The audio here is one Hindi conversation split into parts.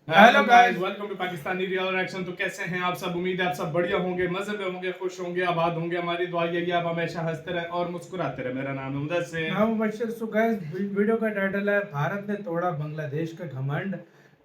Hello guys, welcome to Pakistani real reaction. तो कैसे हैं आप सब? उम्मीद है आप सब बढ़िया होंगे, मजे में होंगे, खुश होंगे, आबाद होंगे। हमारी दुआ यही है आप हमेशा हंसते रहे और मुस्कुराते रहे। मेरा नाम है मुदस्सिर। हाँ मुबश्शिर। सो गाइस, वीडियो का टाइटल है भारत ने तोड़ा बांग्लादेश का घमंड,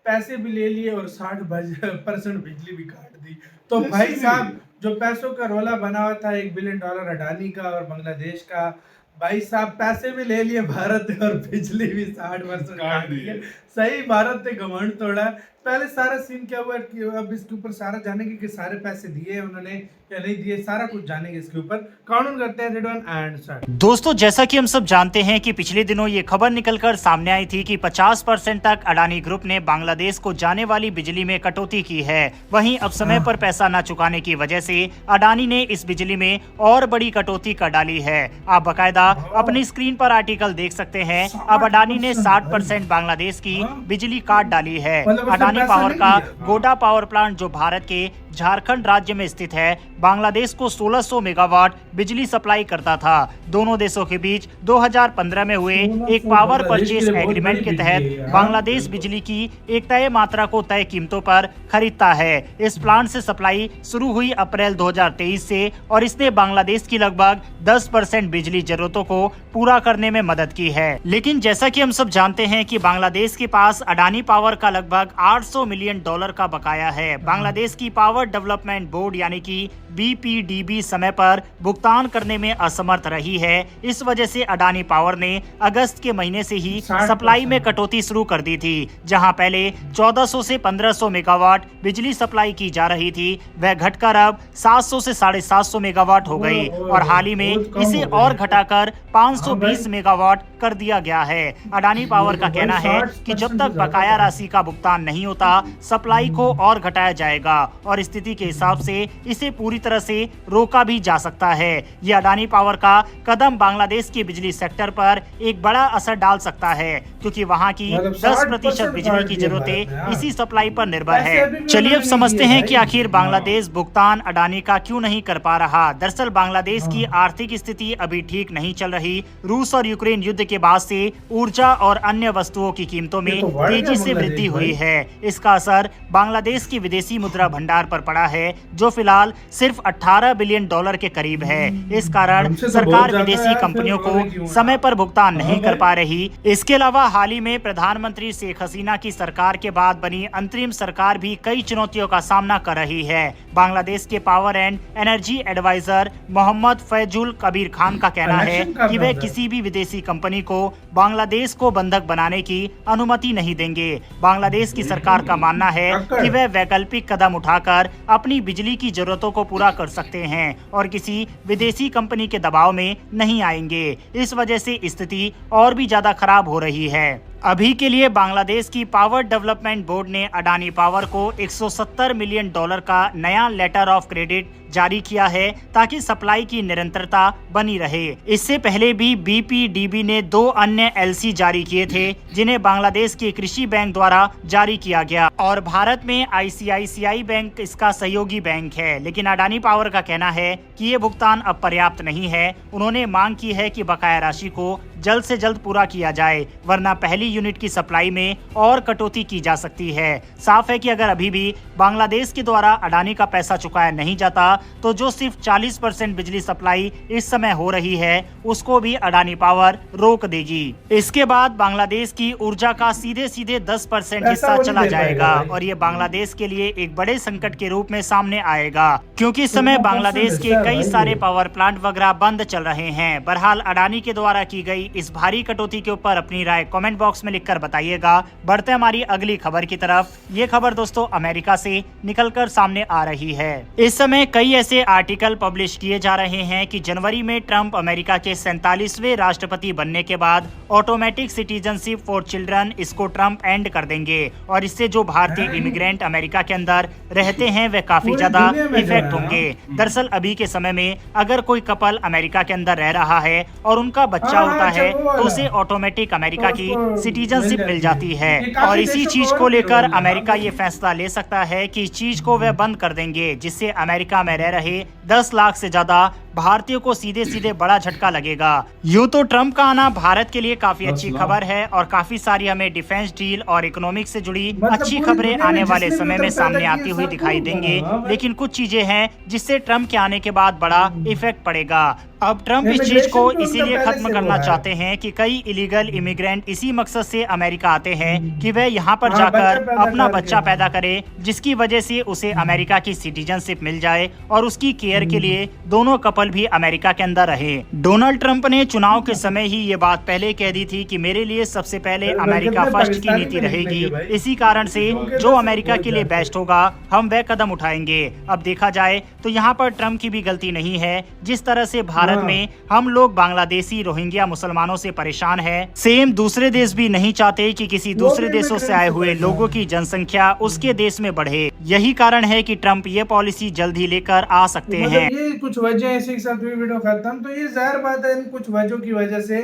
पैसे भी ले लिए और 60% बिजली भी काट दी। तो भाई साहब, जो पैसों का रोला बना हुआ था $1 बिलियन अडानी का और बांग्लादेश का, भाई साहब पैसे भी ले लिए भारत ने और बिजली भी 60% काट दी है। सही, भारत ने घमंड तोड़ा। पहले सारा सीन क्या हुआ कि अब इसके ऊपर सारा जानेंगे कि सारे पैसे दिए उन्होंने या नहीं दिए, सारा कुछ जानेंगे इसके ऊपर। कानून करते हैं रेड एंड स्टार्ट। दोस्तों, जैसा कि हम सब जानते हैं कि पिछले दिनों ये खबर निकलकर सामने आई थी कि 50% तक अडानी ग्रुप ने बांग्लादेश को जाने वाली बिजली में कटौती की है। वहीं अब समय पर पैसा न चुकाने की वजह से अडानी ने इस बिजली में और बड़ी कटौती कर डाली है। आप बकायदा अपनी स्क्रीन पर आर्टिकल देख सकते हैं। अब अडानी ने 60% बांग्लादेश की बिजली काट डाली है। अडानी पावर का गोडा पावर प्लांट, जो भारत के झारखंड राज्य में स्थित है, बांग्लादेश को 1600 मेगावाट बिजली सप्लाई करता था। दोनों देशों के बीच 2015 में हुए एक पावर परचेस एग्रीमेंट के तहत बांग्लादेश बिजली की एक तय मात्रा को तय कीमतों पर खरीदता है। इस प्लांट से सप्लाई शुरू हुई अप्रैल 2023 से और इसने बांग्लादेश की लगभग 10% बिजली जरूरतों को पूरा करने में मदद की है। लेकिन जैसा कि हम सब जानते हैं कि बांग्लादेश के पास अडानी पावर का लगभग $800 मिलियन का बकाया है। बांग्लादेश की पावर डेवलपमेंट बोर्ड यानी कि BPDB समय पर भुगतान करने में असमर्थ रही है। इस वजह से अडानी पावर ने अगस्त के महीने से ही सप्लाई में कटौती शुरू कर दी थी। जहां पहले 1400 से 1500 मेगावाट बिजली सप्लाई की जा रही थी, वह घटकर अब 700 से 750 मेगावाट हो गई और हाल ही में इसे और घटाकर 520 मेगावाट कर दिया गया है। अडानी पावर का कहना है कि जब तक बकाया राशि का भुगतान नहीं होता, सप्लाई को और घटाया जाएगा और स्थिति के हिसाब से इसे पूरी तरह से रोका भी जा सकता है। ये अडानी पावर का कदम बांग्लादेश के बिजली सेक्टर पर एक बड़ा असर डाल सकता है, क्योंकि वहां की 10% बिजली की जरूरतें इसी सप्लाई पर निर्भर है। चलिए अब समझते हैं कि आखिर बांग्लादेश भुगतान अडानी का क्यों नहीं कर पा रहा। दरअसल बांग्लादेश की आर्थिक स्थिति अभी ठीक नहीं चल रही। रूस और यूक्रेन युद्ध के बाद से ऊर्जा और अन्य वस्तुओं की कीमतों में तेजी से वृद्धि हुई है। इसका असर बांग्लादेश की विदेशी मुद्रा भंडार पर पड़ा है, जो फिलहाल सिर्फ $18 बिलियन के करीब है। इस कारण सरकार विदेशी कंपनियों को समय पर भुगतान नहीं कर पा रही। इसके अलावा हाल ही में प्रधानमंत्री शेख हसीना की सरकार के बाद बनी अंतरिम सरकार भी कई चुनौतियों का सामना कर रही है। बांग्लादेश के power and energy adviser Mohammad Fauzul Kabir Khan का कहना है कि वे किसी भी विदेशी कंपनी को बांग्लादेश को बंधक बनाने की अनुमति नहीं देंगे। बांग्लादेश की सरकार का मानना है कि वे वैकल्पिक कदम उठाकर अपनी बिजली की जरूरतों को पूरा कर सकते हैं और किसी विदेशी कंपनी के दबाव में नहीं आएंगे। इस वजह से स्थिति और भी ज्यादा खराब हो रही है। अभी के लिए बांग्लादेश की पावर डेवलपमेंट बोर्ड ने अडानी पावर को $170 मिलियन का नया लेटर ऑफ क्रेडिट जारी किया है, ताकि सप्लाई की निरंतरता बनी रहे। इससे पहले भी BPDB ने 2 अन्य LC जारी किए थे, जिन्हें बांग्लादेश के कृषि बैंक द्वारा जारी किया गया और भारत में ICICI बैंक इसका सहयोगी बैंक है। लेकिन अडानी पावर का कहना है कि ये भुगतान अब पर्याप्त नहीं है। उन्होंने मांग की है कि बकाया राशि को जल्द से जल्द पूरा किया जाए, वरना पहली यूनिट की सप्लाई में और कटौती की जा सकती है। साफ है कि अगर अभी भी बांग्लादेश के द्वारा अडानी का पैसा चुकाया नहीं जाता, तो जो सिर्फ 40% बिजली सप्लाई इस समय हो रही है, उसको भी अडानी पावर रोक देगी। इसके बाद बांग्लादेश की ऊर्जा का सीधे सीधे 10% हिस्सा चला जाएगा और ये बांग्लादेश के लिए एक बड़े संकट के रूप में सामने आएगा, क्योंकि इस समय बांग्लादेश के कई सारे पावर प्लांट वगैरह बंद चल रहे हैं। बहरहाल अडानी के द्वारा की गई इस भारी कटौती के ऊपर अपनी राय कमेंट बॉक्स में लिखकर बताइएगा। बढ़ते हमारी अगली खबर की तरफ। ये खबर दोस्तों अमेरिका से निकलकर सामने आ रही है। इस समय कई ऐसे आर्टिकल पब्लिश किए जा रहे हैं कि जनवरी में ट्रंप अमेरिका के 47वें राष्ट्रपति बनने के बाद ऑटोमेटिक सिटीजनशिप फॉर चिल्ड्रन, इसको ट्रंप एंड कर देंगे और इससे जो भारतीय इमिग्रेंट अमेरिका के अंदर रहते हैं वे काफी ज्यादा इफेक्ट होंगे। दरअसल अभी के समय में अगर कोई कपल अमेरिका के अंदर रह रहा है और उनका बच्चा होता है, तो उसे ऑटोमेटिक अमेरिका की सिटीजनशिप मिल जाती है और इसी चीज को लेकर अमेरिका ये फैसला ले सकता है कि इस चीज को वे बंद कर देंगे, जिससे अमेरिका में रह रहे 10 लाख से ज्यादा भारतीयों को सीधे सीधे बड़ा झटका लगेगा। यूँ तो ट्रम्प का आना भारत के लिए काफी अच्छी खबर है और काफी सारी हमें डिफेंस डील और इकोनॉमिक से जुड़ी अच्छी खबरें आने वाले समय में सामने आती हुई दिखाई देंगी। लेकिन कुछ चीजें हैं जिससे ट्रम्प के आने के बाद बड़ा इफेक्ट पड़ेगा। अब ट्रम्प इस चीज को इसीलिए खत्म करना चाहते हैं कि कई इलीगल इमिग्रेंट इसी मकसद से अमेरिका आते हैं कि वह यहाँ पर जाकर अपना बच्चा पैदा करे, जिसकी वजह से उसे अमेरिका की सिटीजनशिप मिल जाए और उसकी केयर के लिए दोनों कपल भी अमेरिका के अंदर रहे। डोनाल्ड ट्रम्प ने चुनाव के समय ही ये बात पहले कह दी थी कि मेरे लिए सबसे पहले अमेरिका फर्स्ट की नीति रहेगी। इसी कारण से जो अमेरिका के लिए बेस्ट होगा हम वह कदम उठाएंगे। अब देखा जाए तो यहाँ पर ट्रम्प की भी गलती नहीं है। जिस तरह से भारत में हम लोग बांग्लादेशी रोहिंग्या मुसलमानों से परेशान है, सेम दूसरे देश भी नहीं चाहते कि किसी दूसरे देशों से आए हुए लोगों की जनसंख्या उसके देश में बढ़े। यही कारण है कि ट्रम्प ये पॉलिसी जल्द ही लेकर आ सकते हैं। ये कुछ वजह है, इसी के साथ वीडियो खत्म। तो ये जाहिर बात है इन कुछ वजहों की वजह से,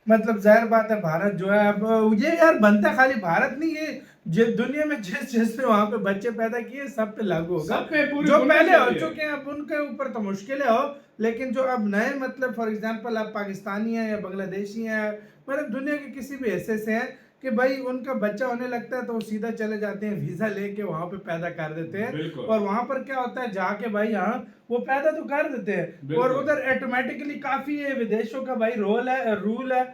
मतलब जाहिर बात है भारत जो है अब ये यार बनता खाली भारत नहीं, ये दुनिया में जिस वहाँ पे बच्चे पैदा किए सब पे लागू होगा। जो पहले हो चुके हैं अब उनके ऊपर तो मुश्किल हो, लेकिन जो अब नए मतलब फॉर एग्जांपल आप पाकिस्तानी हैं या बांग्लादेशी हैं, मतलब दुनिया के किसी भी हिस्से से हैं कि भाई उनका बच्चा होने लगता है तो वो सीधा चले जाते हैं वीजा लेके वहाँ पे पैदा कर देते हैं। और वहाँ पर क्या होता है जाके भाई यहाँ वो पैदा तो कर देते हैं और उधर ऑटोमेटिकली काफी ये विदेशों का भाई रूल है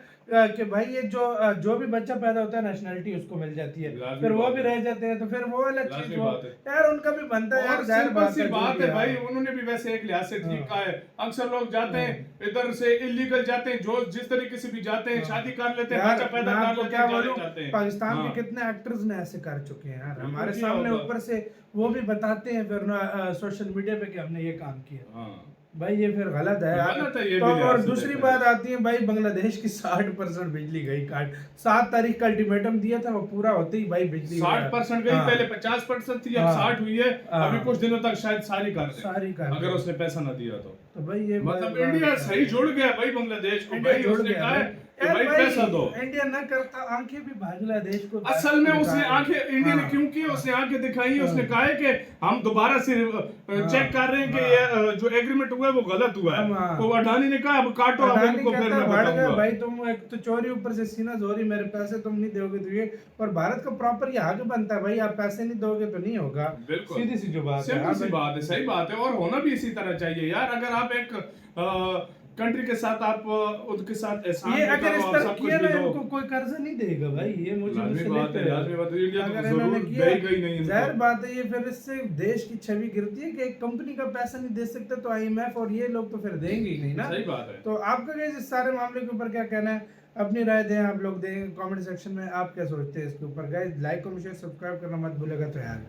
कि भाई ये जो भी बच्चा पैदा होता है नेशनलिटी उसको मिल जाती है, फिर वो भी रह जाते हैं, तो फिर वो अलग चीज हो यार उनका भी बनता है यार। जाहिर बात है भाई उन्होंने भी वैसे एक लिहाज से ठीक कहा है। अक्सर लोग जाते हैं इधर से इलीगल जाते हैं, जो जिस तरीके से भी जाते हैं शादी कर लेते हैं, बच्चा पैदा कर लेते हैं, जाने जाते हैं। पाकिस्तान के कितने एक्टर्स ने ऐसे कर चुके हैं यार हमारे सामने, ऊपर से वो भी बताते हैं फिर सोशल मीडिया पे कि हमने ये काम किया। भाई ये फिर गलत है यार। तो और दूसरी बात आती है भाई बांग्लादेश की 60% बिजली गई काट। 7 तारीख का अल्टीमेटम दिया था, वो पूरा होते ही भाई बिजली 60% गई। पहले 50% थी, अब 60 हुई है। अभी कुछ दिनों तक शायद सारी कर अगर उसने पैसा ना दिया तो भाई ये मतलब इंडिया सही जुड़ गया भाई बांग्लादेश को। भाई उसने कहा है कि भाई पैसा दो। इंडिया न करता आंखें भी बांग्लादेश को असल में उसने आंखें इंडिया ने क्यों की, उसने आंखें दिखाई। उसने कहा है कि हम दोबारा से चेक कर रहे हैं कि ये जो एग्रीमेंट हुआ है वो गलत हुआ है। तो अडानी ने कहा अब काटो, अब इनको फिर मैं बताऊंगा। भाई तुम एक तो चोरी ऊपर से सीना चोरी, मेरे पैसे तुम नहीं दोगे तो ये। और भारत का प्रॉपर ये हक बनता है भाई, आप पैसे नहीं दोगे तो नहीं होगा। सीधी सी जो बात है, सी बात है, सही बात है। और होना भी इसी तरह चाहिए यार। अगर आप एक कंट्री के साथ आप उनके साथ एहसान ये अगर इस तरह किया ना तो इनको कोई कर्ज नहीं देगा भाई। ये मुझे बात है, इंडिया तो जरूर देगा ही नहीं। जाहिर बात है ये फिर इससे देश की छवि गिरती है कि एक कंपनी का पैसा नहीं दे सकते तो IMF और ये लोग तो फिर देंगे ही नहीं ना। सही बात है। तो आपका गाइस इस सारे मामले के ऊपर क्या कहना है, अपनी राय दें आप लोग, दें कमेंट सेक्शन में। आप क्या सोचते हैं इसके ऊपर guys? Like comment share subscribe करना मत भूलेगा। तो यार